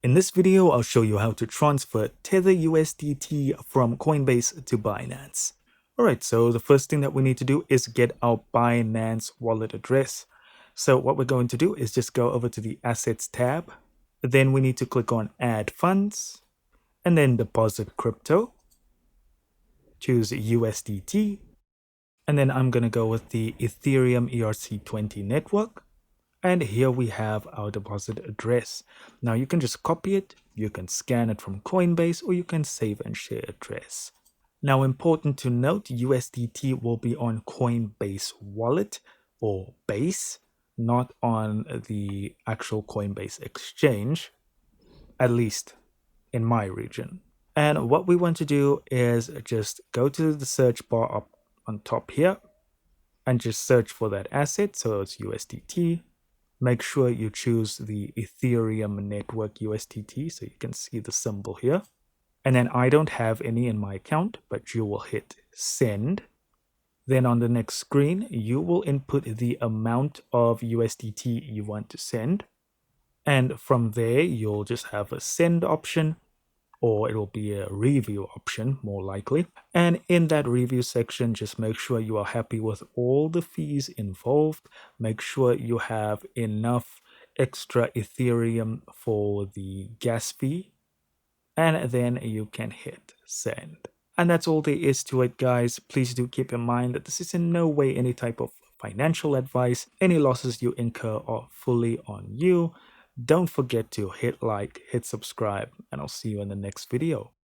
In this video, I'll show you how to transfer Tether USDT from Coinbase to Binance. Alright, so the first thing that we need to do is get our Binance wallet address. So what we're going to do is just go over to the Assets tab. Then we need to click on Add Funds, and then Deposit Crypto. Choose USDT, and then I'm going to go with the Ethereum ERC20 network. And here we have our deposit address. Now you can just copy it, you can scan it from Coinbase, or you can save and share address. Now, important to note, USDT will be on Coinbase wallet or base, not on the actual Coinbase exchange, at least in my region. And what we want to do is just go to the search bar up on top here and just search for that asset. So it's USDT. Make sure you choose the Ethereum network USDT so you can see the symbol here. And then I don't have any in my account, but you will hit send. Then on the next screen, you will input the amount of USDT you want to send. And from there, you'll just have a send option, or it'll be a review option, more likely. And in that review section, just make sure you are happy with all the fees involved. Make sure you have enough extra Ethereum for the gas fee, and then you can hit send. And that's all there is to it, guys. Please do keep in mind that this is in no way any type of financial advice. Any losses you incur are fully on you. Don't forget to hit like, hit subscribe, and I'll see you in the next video.